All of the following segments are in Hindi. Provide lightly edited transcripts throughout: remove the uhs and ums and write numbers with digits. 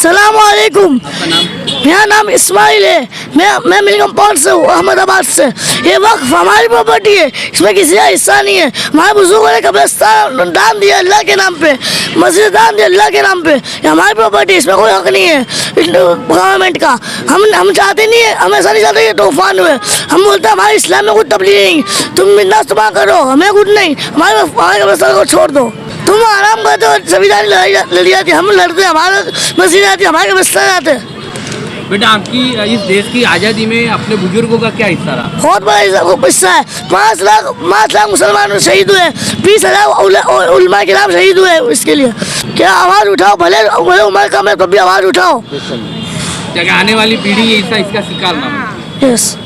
सलाम वालेकुम। मेरा नाम इस्माइल है। मैं मिल कंपाउंड से हूँ, अहमदाबाद से। ये वक्फ हमारी प्रॉपर्टी है, इसमें किसी का हिस्सा नहीं है। हमारे बुजुर्गों ने कब्रिस्तान दान दिया अल्लाह के नाम पे, मस्जिद दान दिया अल्लाह के नाम पे। ये हमारी प्रॉपर्टी, इसमें कोई हक नहीं है गवर्नमेंट का। हम चाहते नहीं है, हम ऐसा नहीं चाहते कि तूफान हुए। हम बोलते हैं हमारे इस्लाम में कुछ तब्लीग नहीं, तुम बिंदास तबाह करो, हमें कुछ नहीं, हमारे कब्रिस्तान को छोड़ दो। तुम आराम करते हो, संविधान लड़ी जाती है, हम लड़ते हैं, हमारे मस्जिद आती है, हमारे कब्रिस्तान आते हैं। बेटा, आपकी इस देश की आज़ादी में अपने बुजुर्गों का क्या हिस्सा रहा? बहुत बड़ा हिस्सा है। 5 लाख मुसलमान शहीद हुए, 20,000 उलमा किराम शहीद हुए। इसके लिए क्या आवाज़ उठाओ, भले उम्र कम है, कभी आवाज़ उठाओ। क्या आने वाली पीढ़ी इसका शिकार ना हो? यस।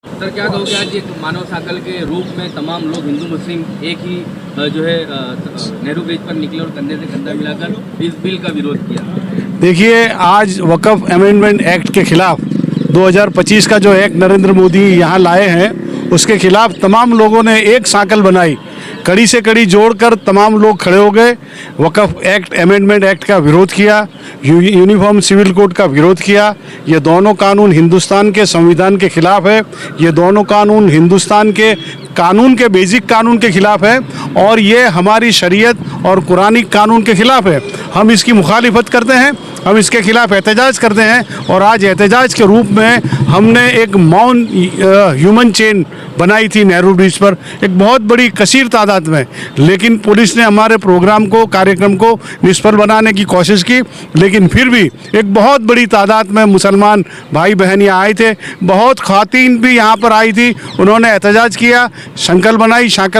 सर, क्या कहोगे आज एक मानव साइकिल के रूप में तमाम लोग हिंदू मुस्लिम एक ही जो है नेहरू ब्रिज पर निकले और कंधे से कंधा मिलाकर इस बिल का विरोध किया? देखिए, आज वक़्फ़ अमेंडमेंट एक्ट के खिलाफ 2025 का जो एक्ट नरेंद्र मोदी यहाँ लाए हैं, उसके खिलाफ तमाम लोगों ने एक साइकिल बनाई, कड़ी से कड़ी जोड़कर तमाम लोग खड़े हो गए। वक़्फ़ एक्ट अमेंडमेंट एक्ट का विरोध किया, यूनिफॉर्म सिविल कोड का विरोध किया। ये दोनों कानून हिंदुस्तान के संविधान के खिलाफ है। ये दोनों कानून हिंदुस्तान के कानून के बेसिक कानून के खिलाफ है और ये हमारी शरीयत और कुरानी कानून के खिलाफ है। हम इसकी मुखालिफत करते हैं, हम इसके खिलाफ एहतजाज करते हैं और आज एहतजाज के रूप में हमने एक मौन ह्यूमन चेन बनाई थी नेहरू ब्रिज पर, एक बहुत बड़ी कसीर तादाद में। लेकिन पुलिस ने हमारे प्रोग्राम को, कार्यक्रम को निष्फल बनाने की कोशिश की, लेकिन फिर भी एक बहुत बड़ी तादाद में मुसलमान भाई बहन यहाँ आए थे। बहुत ख़वातीन भी यहाँ पर आई थी, उन्होंने एहतजाज किया, शाकल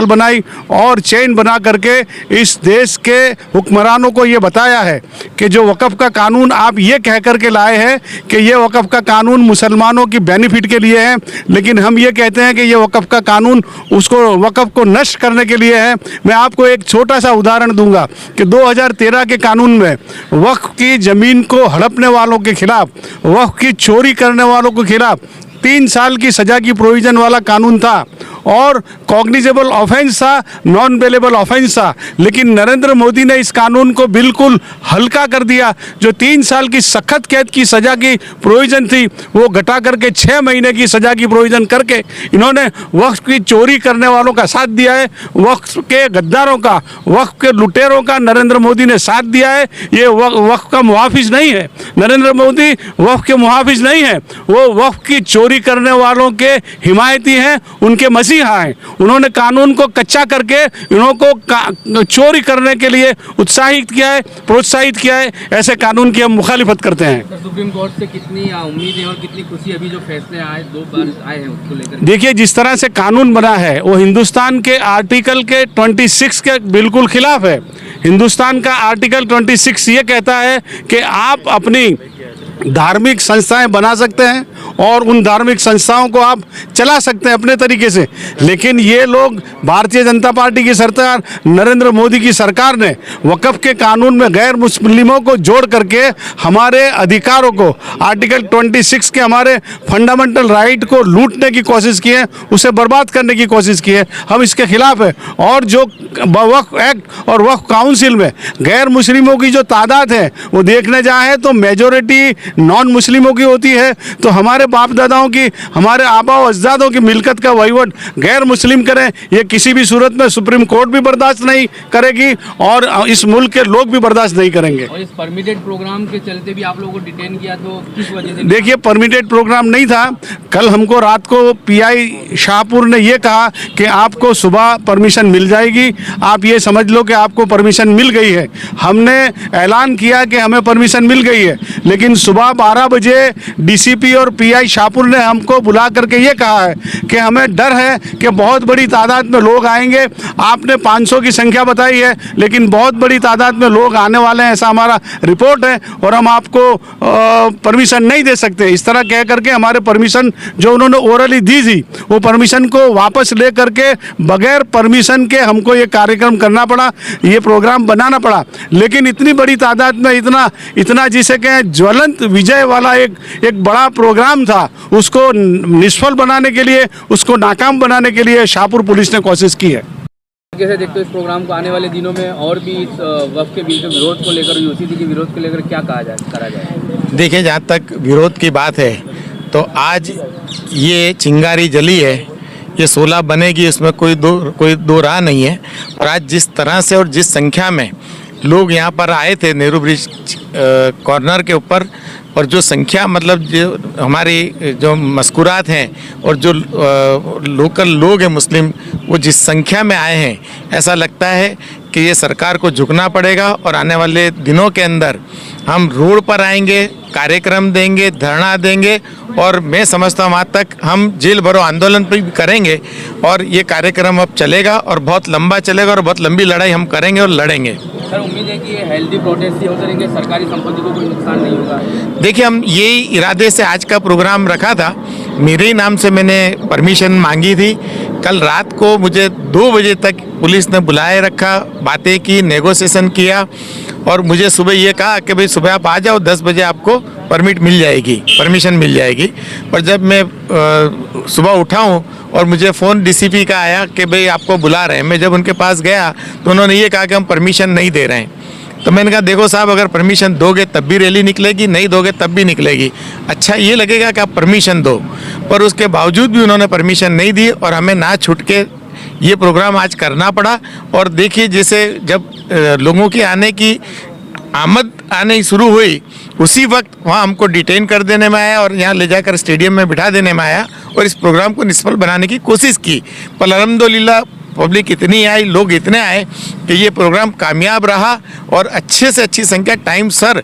बनाई और चेन बना करके इस देश के हुक्मरानों को ये बताया है कि जो वक़्फ़ का कानून आप ये कह करके लाए हैं कि ये वक़्फ़ का कानून मुसलमानों की बेनिफिट के लिए है, लेकिन हम ये कहते हैं कि ये वक़्फ़ का कानून उसको वक़्फ़ को नष्ट करने के लिए है। मैं आपको एक छोटा सा उदाहरण दूंगा कि 2013 के कानून में वक़्फ़ की ज़मीन को हड़पने वालों के खिलाफ, वक़्फ़ की चोरी करने वालों के खिलाफ 3 साल की सज़ा की प्रोविज़न वाला कानून था और कॉग्निजेबल ऑफेंस था, नॉन बेलेबल ऑफेंस था। लेकिन नरेंद्र मोदी ने इस कानून को बिल्कुल हल्का कर दिया। जो 3 साल की सख्त कैद की सज़ा की प्रोविज़न थी, वो घटा करके 6 महीने की सज़ा की प्रोविज़न करके इन्होंने वक़्फ़ की चोरी करने वालों का साथ दिया है। वक़्फ़ के गद्दारों का, वक़्फ़ के लुटेरों का नरेंद्र मोदी ने साथ दिया है। ये वक़्फ़ का मुहाफिज नहीं है, नरेंद्र मोदी वक़्फ़ के मुहाफिज नहीं है, वो वक़्फ़ की चोरी करने वालों के हिमायती हैं, उनके मसीहा हैं। उन्होंने कानून को कच्चा करके इनको चोरी करने के लिए उत्साहित किया है, प्रोत्साहित किया है। ऐसे कानून की हम मुखालिफत करते हैं। सर, सुप्रीम कोर्ट से कितनी उम्मीद है और कितनी खुशी अभी जो फैसले आए, 2 बार आए हैं, उसको लेकर? देखिए, जिस तरह से कानून बना है वो हिंदुस्तान के आर्टिकल के 26 के बिल्कुल खिलाफ है। हिंदुस्तान का आर्टिकल 26 ये कहता है कि आप अपनी धार्मिक संस्थाएं बना सकते हैं और उन धार्मिक संस्थाओं को आप चला सकते हैं अपने तरीके से। लेकिन ये लोग, भारतीय जनता पार्टी की सरकार, नरेंद्र मोदी की सरकार ने वक़्फ़ के कानून में गैर मुस्लिमों को जोड़ करके हमारे अधिकारों को, आर्टिकल 26 के हमारे फंडामेंटल राइट को लूटने की कोशिश की है, उसे बर्बाद करने की कोशिश की है। हम इसके खिलाफ है। और जो वक़्फ़ एक्ट और वक़्फ़ काउंसिल में गैर मुस्लिमों की जो तादाद है वो देखने जाए तो मेजॉरिटी नॉन मुस्लिमों की होती है। तो हमारे बाप दादाओं की, हमारे आबा और अजदादों की मिल्कत का वहीवट गैर मुस्लिम करें, ये किसी भी सूरत में सुप्रीम कोर्ट भी बर्दाश्त नहीं करेगी और इस मुल्क के लोग भी बर्दाश्त नहीं करेंगे। और इस परमिटेड प्रोग्राम के चलते भी आप लोगों को डिटेन किया, तो किस वजह से? देखिए, परमिटेड प्रोग्राम नहीं था। कल हमको रात को पीआई शाहपुर ने ये कहा कि आपको सुबह परमिशन मिल जाएगी, आप ये समझ लो कि आपको परमिशन मिल गई है। हमने ऐलान किया कि हमें परमिशन मिल गई है, लेकिन सुबह 12 बजे डीसीपी और पीआई शाहपुर ने हमको बुला करके ये कहा है कि हमें डर है कि बहुत बड़ी तादाद में लोग आएंगे। आपने 500 की संख्या बताई है, लेकिन बहुत बड़ी तादाद में लोग आने वाले हैं, ऐसा हमारा रिपोर्ट है, और हम आपको परमिशन नहीं दे सकते। इस तरह कह करके हमारे परमिशन जो उन्होंने ओरली दी थी, वो परमिशन को वापस ले करके बगैर परमिशन के हमको ये कार्यक्रम करना पड़ा, ये प्रोग्राम बनाना पड़ा। लेकिन इतनी बड़ी तादाद में इतना जिसे कहें ज्वलंत विजय वाला एक बड़ा प्रोग्राम था, उसको निष्फल बनाने के लिए, उसको नाकाम बनाने के लिए शाहपुर पुलिस ने कोशिश की है। कैसे देखते हो इस प्रोग्राम को? आने वाले दिनों में और भी इस वक्त के बीच विरोध को लेकर, यूसीसी के विरोध को लेकर क्या करा जाए? देखिए, जहाँ तक विरोध की बात है तो आज ये चिंगारी जली है, ये 16 बनेगी, इसमें कोई दो राह नहीं है। और आज जिस तरह से और जिस संख्या में लोग यहाँ पर आए थे नेहरू ब्रिज कॉर्नर के ऊपर, और जो संख्या मतलब जो हमारी जो मस्कुरात हैं और जो लोकल लोग हैं मुस्लिम, वो जिस संख्या में आए हैं, ऐसा लगता है कि ये सरकार को झुकना पड़ेगा। और आने वाले दिनों के अंदर हम रोड पर आएंगे, कार्यक्रम देंगे, धरना देंगे, और मैं समझता हूँ वहाँ तक हम जेल भरो आंदोलन भी करेंगे। और ये कार्यक्रम अब चलेगा और बहुत लंबा चलेगा, और बहुत लंबी लड़ाई हम करेंगे और लड़ेंगे। सर, उम्मीद है कि ये हेल्दी प्रोटेस्ट ही होते रहेंगे, सरकारी संपत्ति को कोई नुकसान नहीं होगा। देखिए, हम यही इरादे से आज का प्रोग्राम रखा था। मेरे ही नाम से मैंने परमिशन मांगी थी। कल रात को मुझे 2 बजे तक पुलिस ने बुलाए रखा, बातें की, नेगोशिएशन किया, और मुझे सुबह ये कहा कि भाई सुबह आप आ जाओ, 10 बजे आपको परमिशन मिल जाएगी। पर जब मैं सुबह उठा हूँ और मुझे फ़ोन डीसीपी का आया कि भाई आपको बुला रहे हैं, मैं जब उनके पास गया तो उन्होंने ये कहा कि हम परमिशन नहीं दे रहे हैं। तो मैंने कहा देखो साहब, अगर परमिशन दोगे तब भी रैली निकलेगी, नहीं दोगे तब भी निकलेगी। अच्छा ये लगेगा कि आप परमिशन दो, पर उसके बावजूद भी उन्होंने परमिशन नहीं दी और हमें ना छूट के ये प्रोग्राम आज करना पड़ा। और देखिए, जैसे जब लोगों के आने की आमद आने शुरू हुई, उसी वक्त वहाँ हमको डिटेन कर देने में आया और यहाँ ले जाकर स्टेडियम में बिठा देने में आया और इस प्रोग्राम को निष्फल बनाने की कोशिश की। पर अल्हम्दुलिल्लाह पब्लिक इतनी आई, लोग इतने आए कि ये प्रोग्राम कामयाब रहा और अच्छे से अच्छी संख्या टाइम सर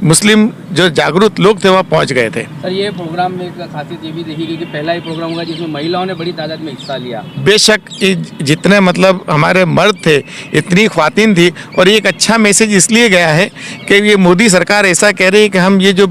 मुस्लिम जो जागरूक लोग थे वहाँ पहुँच गए थे। सर, ये प्रोग्राम में एक खासियत ये भी देखी गई कि पहला ही प्रोग्राम होगा जिसमें महिलाओं ने बड़ी तादाद में हिस्सा लिया। बेशक जितने मतलब हमारे मर्द थे, इतनी ख्वातीन थी। और ये एक अच्छा मैसेज इसलिए गया है कि ये मोदी सरकार ऐसा कह रही है कि हम ये जो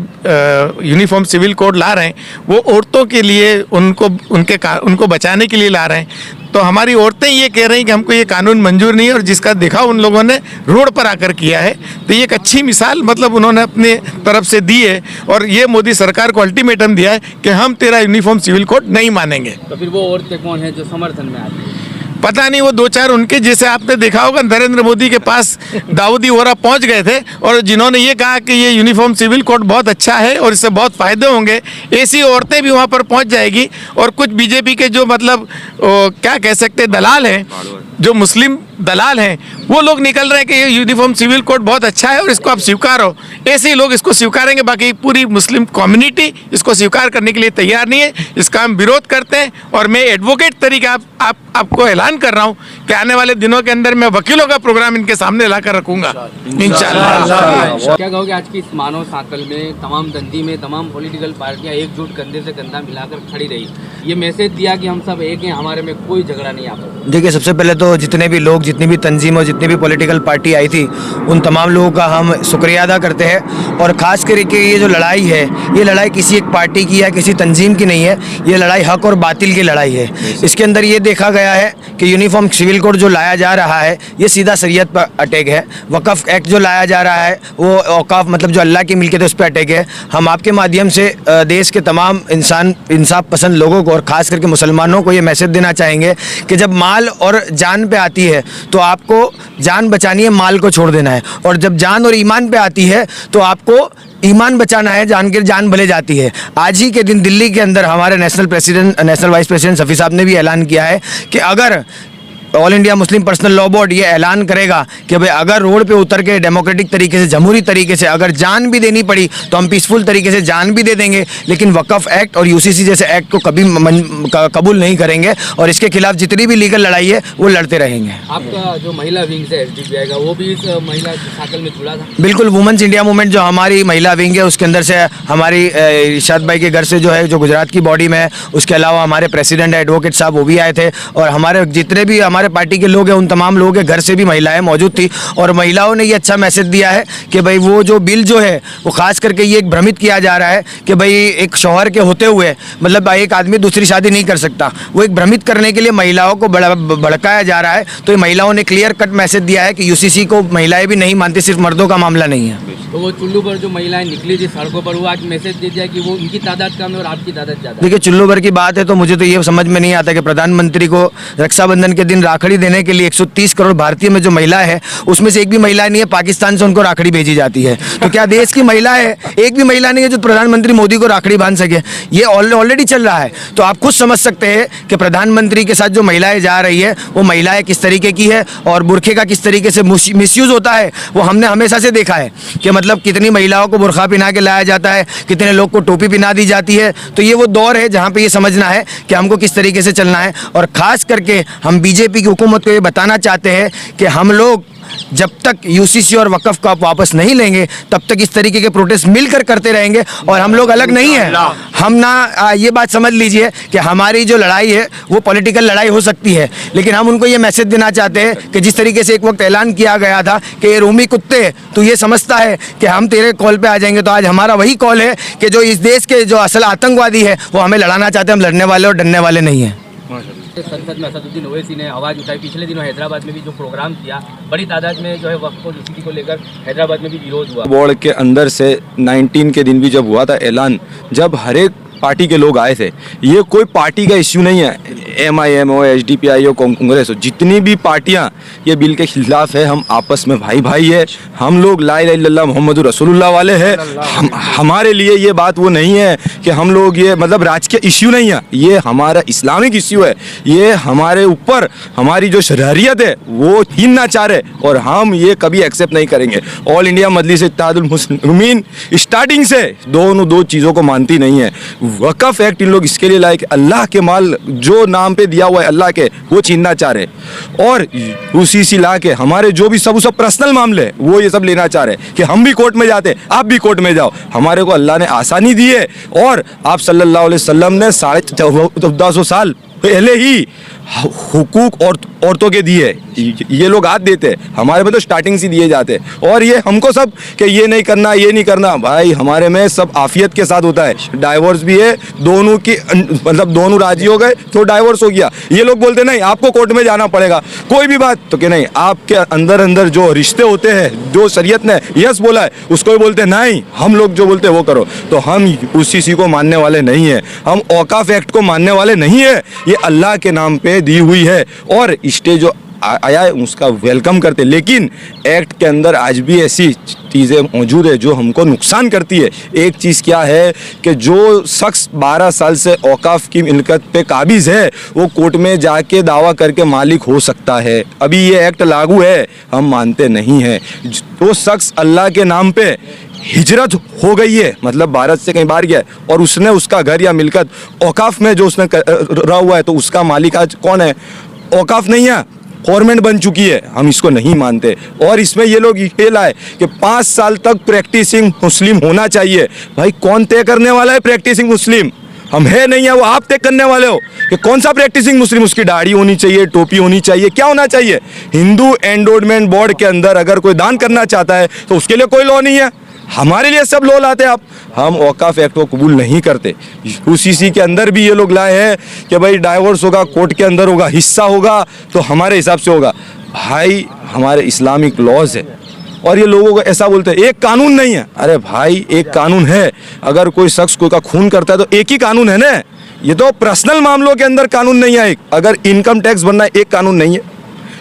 यूनिफॉर्म सिविल कोड ला रहे हैं वो औरतों के लिए, उनको बचाने के लिए ला रहे हैं। तो हमारी औरतें ये कह रही हैं कि हमको ये कानून मंजूर नहीं है, और जिसका देखा उन लोगों ने रोड पर आकर किया है। तो ये एक अच्छी मिसाल मतलब उन्होंने अपने तरफ से दी है, और ये मोदी सरकार को अल्टीमेटम दिया है कि हम तेरा यूनिफॉर्म सिविल कोड नहीं मानेंगे। तो फिर वो औरतें कौन है जो समर्थन में आती है? पता नहीं, वो 2-4 उनके जैसे आपने देखा होगा नरेंद्र मोदी के पास दाऊदी वोरा पहुंच गए थे, और जिन्होंने ये कहा कि ये यूनिफॉर्म सिविल कोड बहुत अच्छा है और इससे बहुत फ़ायदे होंगे, ऐसी औरतें भी वहां पर पहुंच जाएगी। और कुछ बीजेपी के जो मतलब क्या कह सकते दलाल हैं, जो मुस्लिम दलाल हैं, वो लोग निकल रहे हैं कि ये यूनिफॉर्म सिविल कोड बहुत अच्छा है और इसको आप स्वीकारो। ऐसे ही लोग इसको स्वीकारेंगे, बाकी पूरी मुस्लिम कम्युनिटी इसको स्वीकार करने के लिए तैयार नहीं है। इसका हम विरोध करते हैं, और मैं एडवोकेट तरीके आपको ऐलान कर रहा हूं कि आने वाले दिनों के अंदर मैं वकीलों का प्रोग्राम इनके सामने लाकर रखूंगा इंशाअल्लाह। क्या कहोगे आज की इस मानव साकल में तमाम तंजीमें, तमाम पॉलिटिकल पार्टियां एकजुट कंधे से कंधा मिलाकर खड़ी रही, ये मैसेज दिया कि हम सब एक हैं, हमारे में कोई झगड़ा नहीं आपस। देखिए, सबसे पहले तो जितने भी लोग, जितनी भी तंजीम और जितनी भी पॉलिटिकल पार्टी आई थी, उन तमाम लोगों का हम शुक्रिया अदा करते हैं। और ख़ास करके ये जो लड़ाई है, ये लड़ाई किसी एक पार्टी की या किसी तंजीम की नहीं है, ये लड़ाई हक और बातिल की लड़ाई है। इसके अंदर ये देखा गया है कि यूनिफॉर्म सिविल कोड जो लाया जा रहा है ये सीधा शरीयत पर अटैक है। वक़फ़ एक्ट जो लाया जा रहा है वो औकाफ मतलब जो अल्लाह की मिल्कियत है उस पर अटैक है। हम आपके माध्यम से देश के तमाम इंसाफ पसंद लोगों को और ख़ास करके मुसलमानों को ये मैसेज देना चाहेंगे कि जब माल और जान जान पे आती है तो आपको जान बचानी है, माल को छोड़ देना है, और जब जान और ईमान पे आती है तो आपको ईमान बचाना है, जान भले जाती है। आज ही के दिन दिल्ली के अंदर हमारे नेशनल वाइस प्रेसिडेंट शफी साहब ने भी ऐलान किया है कि अगर all India Muslim personal law board ये ऐलान करेगा कि भाई अगर रोड पे उतर के डेमोक्रेटिक तरीके से, जमहूरी तरीके से अगर जान भी देनी पड़ी तो हम पीसफुल तरीके से जान भी दे देंगे, लेकिन वक्फ एक्ट और यूसीसी जैसे एक्ट को कभी कबूल नहीं करेंगे और इसके खिलाफ जितनी भी लीगल लड़ाई है वो लड़ते रहेंगे। आपका जो महिला विंग से एसडीपीआई का, वो भी इस महिला साइकिल में जुड़ा था? बिल्कुल, वुमेन्स इंडिया मूवमेंट जो हमारी महिला विंग है उसके अंदर से हमारी इरशाद भाई के घर से जो है, जो गुजरात की बॉडी में है, उसके अलावा हमारे प्रेसिडेंट एडवोकेट साहब वो भी आए थे, और हमारे जितने भी हमारे पार्टी के लोग हैं उन तमाम लोगों के घर से भी महिलाएं मौजूद थी। और महिलाओं ने ये अच्छा मैसेज दिया है कि भाई वो जो बिल जो है वो खास करके ये एक भ्रमित किया जा रहा है कि भाई एक शौहर के होते हुए मतलब एक आदमी दूसरी शादी नहीं कर सकता, वो एक भ्रमित करने के लिए महिलाओं को भड़काया जा रहा है। तो ये महिलाओं ने क्लियर कट मैसेज दिया है कि यूसीसी को महिलाएं भी नहीं मानती, सिर्फ मर्दों का मामला नहीं है। तो वो चुल्लू पर जो महिलाएं निकली थी सड़कों पर, वो आज मैसेज दे दिया कि वो उनकी तादाद कम है और आपकी तादाद ज़्यादा। देखिए, चुल्लू भर की बात है तो मुझे तो ये समझ में नहीं आता कि प्रधानमंत्री को रक्षाबंधन के दिन राखड़ी देने के लिए 130 करोड़ भारतीय में जो महिला है उसमें से एक भी महिला नहीं है पाकिस्तान से उनको राखड़ी भेजी जाती है। तो क्या देश की महिला है, एक भी महिला नहीं है जो प्रधानमंत्री मोदी को राखड़ी बांध सके? ये ऑलरेडी चल रहा है। तो आप खुद समझ सकते हैं कि प्रधानमंत्री के साथ जो महिलाएं जा रही है वो महिलाएं किस तरीके की है और बुरखे का किस तरीके से मिसयूज होता है वो हमने हमेशा से देखा है कि मतलब कितनी महिलाओं को बुरखा पहना के लाया जाता है, कितने लोग को टोपी पहना दी जाती है। तो ये वो दौर है जहाँ पे ये समझना है कि हमको किस तरीके से चलना है। और ख़ास करके हम बीजेपी की हुकूमत को ये बताना चाहते हैं कि हम लोग जब तक यूसीसी और वक्फ को आप वापस नहीं लेंगे तब तक इस तरीके के प्रोटेस्ट मिलकर करते रहेंगे और हम लोग अलग नहीं हैं। हम ना ये बात समझ लीजिए कि हमारी जो लड़ाई है वो पॉलिटिकल लड़ाई हो सकती है, लेकिन हम उनको ये मैसेज देना चाहते हैं कि जिस तरीके से एक वक्त ऐलान किया गया था कि ये रोमी कुत्ते तो ये समझता है कि हम तेरे कॉल पे आ जाएंगे, तो आज हमारा वही कॉल है कि जो इस देश के जो असल आतंकवादी है वो हमें लड़ाना चाहते हैं। हम लड़ने वाले और डरने वाले नहीं हैं। संसद में असदुद्दीन ओवैसी ने आवाज़ उठाई। पिछले दिनों हैदराबाद में भी जो प्रोग्राम किया, बड़ी तादाद में जो है वक्फ और यूसीसी को लेकर हैदराबाद में भी विरोध हुआ। बोर्ड के अंदर से 19 के दिन भी जब हुआ था ऐलान, जब हर एक पार्टी के लोग आए थे, ये कोई पार्टी का इश्यू नहीं है, MIM हो, HDPI हो, कांग्रेस हो, जितनी भी पार्टियां ये बिल के खिलाफ है, हम आपस में भाई भाई है। हम लोग ला इलाहा इल्लल्लाह मुहम्मदुर रसूलुल्लाह वाले हैं। हमारे लिए ये बात वो नहीं है कि हम लोग ये मतलब राजकीय इश्यू नहीं है, ये हमारा इस्लामिक इश्यू है। ये हमारे ऊपर हमारी जो शरीयत है वो छीनना चाह रहे और हम ये कभी एक्सेप्ट नहीं करेंगे। ऑल इंडिया मजलिस इत्तेहादुल मुस्लिमीन स्टार्टिंग से दो चीज़ों को मानती नहीं है। वक़फ़ एक्ट इन लोग इसके लिए लाए कि अल्लाह के माल जो नाम पे दिया हुआ है अल्लाह के, वो छीनना चाह रहे, और यूसीसी ला के हमारे जो भी सब पर्सनल मामले वो ये सब लेना चाह रहे कि हम भी कोर्ट में जाते, आप भी कोर्ट में जाओ। हमारे को अल्लाह ने आसानी दी है और आप सल्लल्लाहु अलैहि वसल्लम ने 1450 साल पहले ही हुकूक औरतों के दिए। ये लोग हाथ देते, हमारे में तो स्टार्टिंग से दिए जाते, और ये हमको सब कि ये नहीं करना ये नहीं करना। भाई हमारे में सब आफियत के साथ होता है। डाइवोर्स भी है, दोनों की मतलब दोनों राजी हो गए तो डाइवोर्स हो गया। ये लोग बोलते नहीं आपको कोर्ट में जाना पड़ेगा कोई भी बात, तो कि नहीं आपके अंदर जो रिश्ते होते हैं, जो शरीयत ने यस बोला है उसको भी बोलते नहीं, हम लोग जो बोलते हैं वो करो। तो हम यूसीसी को मानने वाले नहीं है, हम औकाफ एक्ट को मानने वाले नहीं है। ये अल्लाह के नाम पे दी हुई है और स्टे जो आया है उसका वेलकम करते, लेकिन एक्ट के अंदर आज भी ऐसी चीज़ें मौजूद है जो हमको नुकसान करती है। एक चीज़ क्या है कि जो शख्स 12 साल से औकाफ की मिल्कत पे काबिज है वो कोर्ट में जाके दावा करके मालिक हो सकता है। अभी ये एक्ट लागू है, हम मानते नहीं हैं। जो शख्स अल्लाह के नाम पे हिजरत हो गई है, मतलब भारत से कहीं बाहर गया है और उसने उसका घर या मिल्कत औकाफ में जो उसने रहा हुआ है, तो उसका मालिक आज कौन है? औकाफ नहीं है, गवर्नमेंट बन चुकी है। हम इसको नहीं मानते। और इसमें ये लोग ये लाए कि 5 साल तक प्रैक्टिसिंग मुस्लिम होना चाहिए। भाई कौन तय करने वाला है प्रैक्टिसिंग मुस्लिम? हम है नहीं है, वो आप तय करने वाले हो कि कौन सा प्रैक्टिसिंग मुस्लिम। उसकी दाढ़ी होनी चाहिए, टोपी होनी चाहिए, क्या होना चाहिए? हिंदू एंडोमेंट बोर्ड के अंदर अगर कोई दान करना चाहता है तो उसके लिए कोई लॉ नहीं है। हमारे लिए सब लॉ लाते आप। हम औकाफ एक्ट को कबूल नहीं करते। यूसीसी के अंदर भी ये लोग लाए हैं कि भाई डाइवोर्स होगा कोर्ट के अंदर होगा, हिस्सा होगा तो हमारे हिसाब से होगा। भाई हमारे इस्लामिक लॉज है और ये लोगों को ऐसा बोलते हैं एक कानून नहीं है। अरे भाई एक कानून है, अगर कोई शख्स कोई का खून करता है तो एक ही कानून है ना। ये तो पर्सनल मामलों के अंदर कानून नहीं है। अगर इनकम टैक्स भरना एक कानून नहीं है,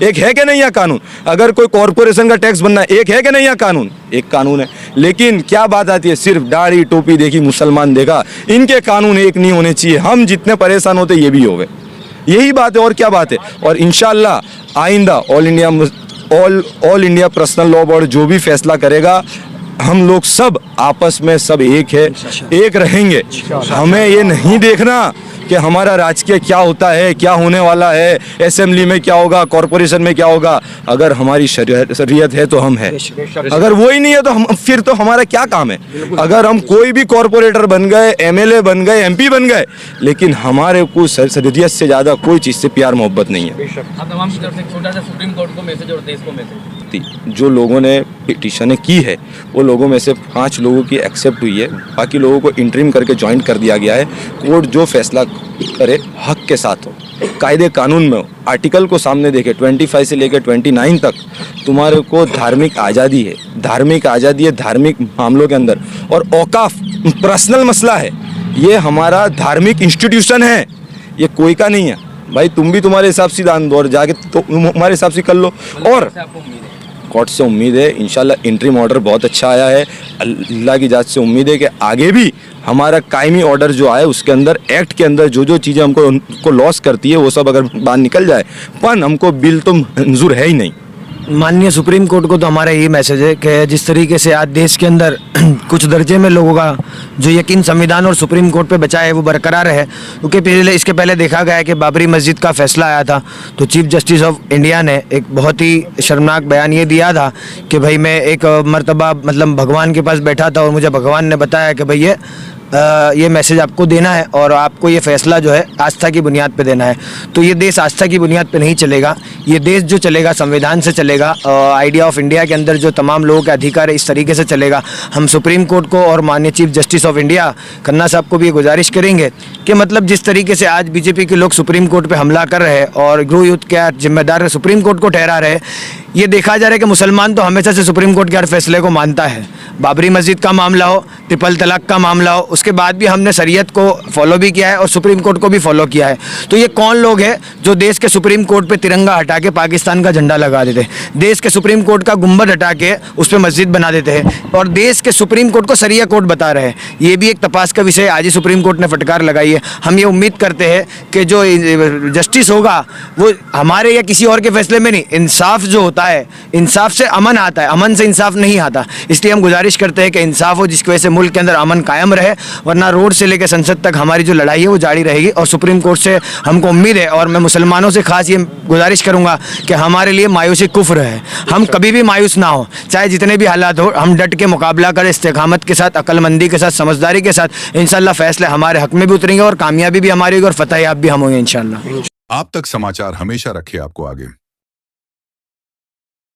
एक है कि नहीं यह कानून? अगर कोई कॉरपोरेशन का टैक्स बनना है, एक है कि नहीं यह कानून? एक कानून है। लेकिन क्या बात आती है, सिर्फ दाढ़ी टोपी देखी, मुसलमान देखा, इनके कानून एक नहीं होने चाहिए। हम जितने परेशान होते ये भी हो गए, यही बात है और क्या बात है। और इंशाल्लाह आइंदा all India personal law board जो भी फैसला करेगा, हम लोग सब आपस में सब एक है, एक रहेंगे। हमें ये नहीं देखना कि हमारा राजकीय क्या होता है, क्या होने वाला है, असेंबली में क्या होगा, कॉरपोरेशन में क्या होगा। अगर हमारी शरीयत है तो हम है, अगर वो ही नहीं है तो हम फिर तो हमारा क्या काम है। अगर हम कोई भी कॉरपोरेटर बन गए, एमएलए बन गए, एमपी बन गए, लेकिन हमारे को शरीयत से ज़्यादा कोई चीज़ से प्यार मोहब्बत नहीं है। आप तमाम की तरफ से छोटा सा सुप्रीम कोर्ट को मैसेज और देश को मैसेज। जो लोगों ने पिटीशनें की है वो लोगों में से 5 लोगों की एक्सेप्ट हुई है, बाकी लोगों को इंटरिम करके ज्वाइन कर दिया गया है। कोर्ट जो फैसला करे हक के साथ हो, कायदे कानून में हो, आर्टिकल को सामने देखे। 25 से लेकर 29 तक तुम्हारे को धार्मिक आज़ादी है, धार्मिक मामलों के अंदर। और औकाफ पर्सनल मसला है, ये हमारा धार्मिक इंस्टीट्यूशन है, ये कोई का नहीं है भाई। तुम भी तुम्हारे हिसाब से दान दो और जाके तो हमारे हिसाब से कर लो। और कोर्ट से उम्मीद है इंशाल्लाह इंटरिम ऑर्डर बहुत अच्छा आया है, अल्लाह की जात से उम्मीद है कि आगे भी हमारा कायमी ऑर्डर जो आए उसके अंदर, एक्ट के अंदर जो जो चीज़ें हमको लॉस करती है वो सब अगर बाहर निकल जाए। पर हमको बिल तो मंजूर है ही नहीं। माननीय सुप्रीम कोर्ट को तो हमारा यही मैसेज है कि जिस तरीके से आज देश के अंदर कुछ दर्जे में लोगों का जो यकीन संविधान और सुप्रीम कोर्ट पे बचा है वो बरकरार है, क्योंकि इसके पहले देखा गया है कि बाबरी मस्जिद का फैसला आया था तो चीफ जस्टिस ऑफ इंडिया ने एक बहुत ही शर्मनाक बयान ये दिया था कि भाई मैं एक मर्तबा मतलब भगवान के पास बैठा था और मुझे भगवान ने बताया कि भाई ये मैसेज आपको देना है और आपको ये फैसला जो है आस्था की बुनियाद पे देना है। तो ये देश आस्था की बुनियाद पे नहीं चलेगा, ये देश जो चलेगा संविधान से चलेगा। आइडिया ऑफ इंडिया के अंदर जो तमाम लोगों के अधिकार है इस तरीके से चलेगा। हम सुप्रीम कोर्ट को और माननीय chief justice of India Khanna साहब को भी ये गुजारिश करेंगे कि मतलब जिस तरीके से आज बीजेपी के लोग सुप्रीम कोर्ट पर हमला कर रहे हैं और गृह युद्ध के जिम्मेदार सुप्रीम कोर्ट को ठहरा रहे, ये देखा जा रहा है कि मुसलमान तो हमेशा से सुप्रीम कोर्ट के हर फैसले को मानता है। बाबरी मस्जिद का मामला हो, ट्रिपल तलाक का मामला हो, उसके बाद भी हमने शरीयत को फॉलो भी किया है और सुप्रीम कोर्ट को भी फॉलो किया है। तो ये कौन लोग हैं जो देश के सुप्रीम कोर्ट पे तिरंगा हटा के पाकिस्तान का झंडा लगा देते हैं, देश के सुप्रीम कोर्ट का गुंबद हटा के उस पर मस्जिद बना देते हैं और देश के सुप्रीम कोर्ट को शरिया कोर्ट बता रहे हैं। ये भी एक तपास का विषय आज ही सुप्रीम कोर्ट ने फटकार लगाई है। हम ये उम्मीद करते हैं कि जो जस्टिस होगा वो हमारे या किसी और के फैसले में नहीं, इंसाफ जो होता है, इंसाफ से अमन आता है, अमन से इंसाफ नहीं आता। इसलिए हम गुजारिश करते हैं कि इंसाफ हो जिसकी वजह से मुल्क के अंदर अमन कायम रहे, वरना रोड से लेकर संसद तक हमारी जो लड़ाई है वो जारी रहेगी। और सुप्रीम कोर्ट से हमको उम्मीद है और मैं मुसलमानों से खास ये गुजारिश करूंगा कि हमारे लिए मायूसी कुफ्र है, हम कभी भी मायूस ना हो, चाहे जितने भी हालात हो, हम डट के मुकाबला करें इस्तेकामत के साथ, अक्लमंदी के साथ, समझदारी के साथ। इंशाल्लाह फैसले हमारे हक में भी उतरेंगे और कामयाबी भी हमारी होगी और फतह याब भी हम होंगे इंशाल्लाह। आप तक समाचार हमेशा रखे आपको आगे।